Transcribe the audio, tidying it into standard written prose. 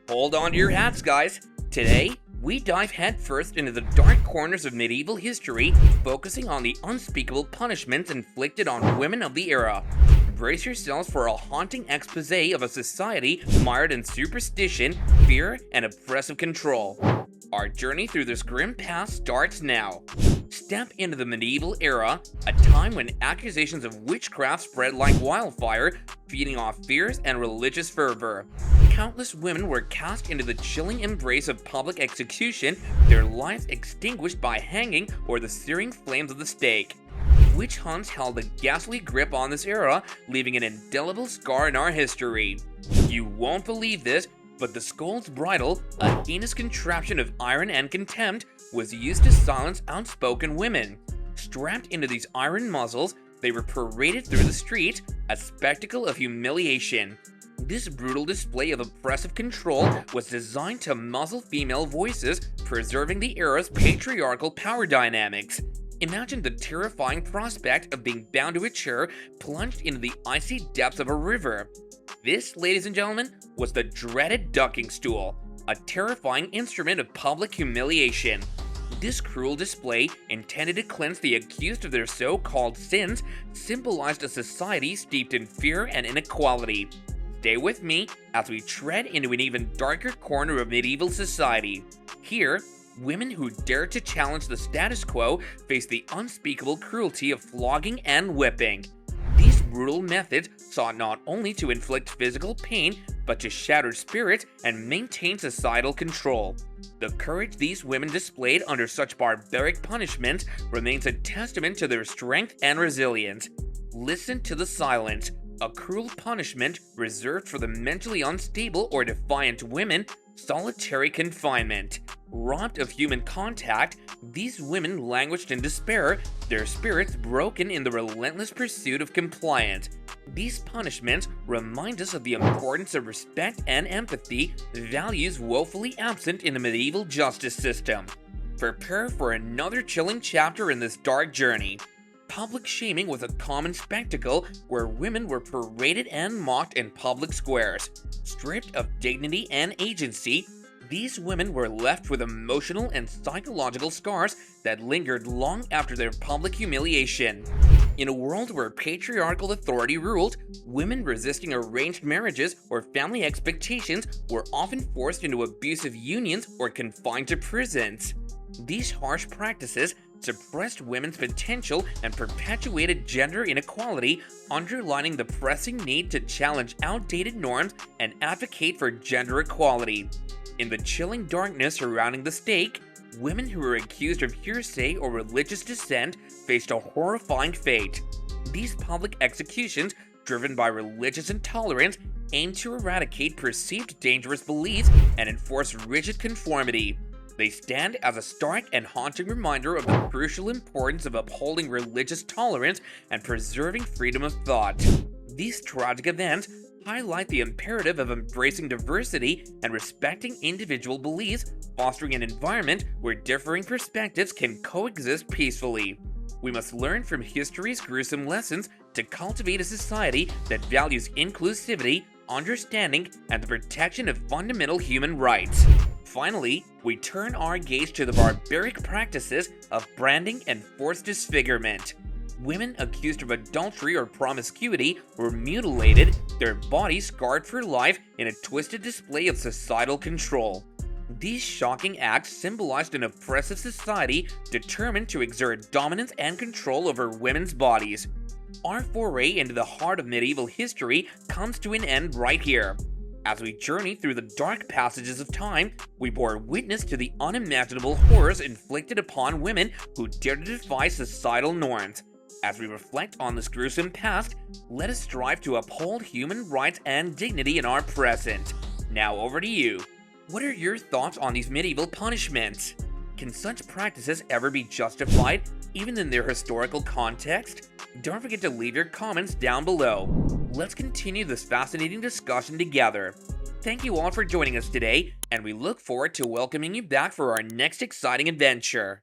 Hold on to your hats, guys. Today, we dive headfirst into the dark corners of medieval history, focusing on the unspeakable punishments inflicted on women of the era. Brace yourselves for a haunting exposé of a society mired in superstition, fear, and oppressive control. Our journey through this grim past starts now. Step into the medieval era, a time when accusations of witchcraft spread like wildfire, feeding off fears and religious fervor. Countless women were cast into the chilling embrace of public execution, their lives extinguished by hanging or the searing flames of the stake. Witch hunts held a ghastly grip on this era, leaving an indelible scar in our history. You won't believe this, but the Scold's Bridle, a heinous contraption of iron and contempt, was used to silence outspoken women. Strapped into these iron muzzles, they were paraded through the streets, a spectacle of humiliation. This brutal display of oppressive control was designed to muzzle female voices, preserving the era's patriarchal power dynamics. Imagine the terrifying prospect of being bound to a chair, plunged into the icy depths of a river. This, ladies and gentlemen, was the dreaded ducking stool, a terrifying instrument of public humiliation. This cruel display, intended to cleanse the accused of their so-called sins, symbolized a society steeped in fear and inequality. Stay with me as we tread into an even darker corner of medieval society. Here, women who dared to challenge the status quo faced the unspeakable cruelty of flogging and whipping. These brutal methods sought not only to inflict physical pain, but to shatter spirits and maintain societal control. The courage these women displayed under such barbaric punishments remains a testament to their strength and resilience. Listen to the silence, a cruel punishment reserved for the mentally unstable or defiant women, solitary confinement. Robbed of human contact, these women languished in despair, their spirits broken in the relentless pursuit of compliance. These punishments remind us of the importance of respect and empathy, values woefully absent in the medieval justice system. Prepare for another chilling chapter in this dark journey. Public shaming was a common spectacle where women were paraded and mocked in public squares. Stripped of dignity and agency, these women were left with emotional and psychological scars that lingered long after their public humiliation. In a world where patriarchal authority ruled, women resisting arranged marriages or family expectations were often forced into abusive unions or confined to prisons. These harsh practices suppressed women's potential and perpetuated gender inequality, underlining the pressing need to challenge outdated norms and advocate for gender equality. In the chilling darkness surrounding the stake, women who were accused of heresy or religious dissent faced a horrifying fate. These public executions, driven by religious intolerance, aimed to eradicate perceived dangerous beliefs and enforce rigid conformity. They stand as a stark and haunting reminder of the crucial importance of upholding religious tolerance and preserving freedom of thought. These tragic events highlight the imperative of embracing diversity and respecting individual beliefs, fostering an environment where differing perspectives can coexist peacefully. We must learn from history's gruesome lessons to cultivate a society that values inclusivity, understanding, and the protection of fundamental human rights. Finally, we turn our gaze to the barbaric practices of branding and forced disfigurement. Women accused of adultery or promiscuity were mutilated, their bodies scarred for life in a twisted display of societal control. These shocking acts symbolized an oppressive society determined to exert dominance and control over women's bodies. Our foray into the heart of medieval history comes to an end right here. As we journey through the dark passages of time, we bore witness to the unimaginable horrors inflicted upon women who dared to defy societal norms. As we reflect on this gruesome past, let us strive to uphold human rights and dignity in our present. Now over to you. What are your thoughts on these medieval punishments? Can such practices ever be justified, even in their historical context? Don't forget to leave your comments down below. Let's continue this fascinating discussion together. Thank you all for joining us today, and we look forward to welcoming you back for our next exciting adventure.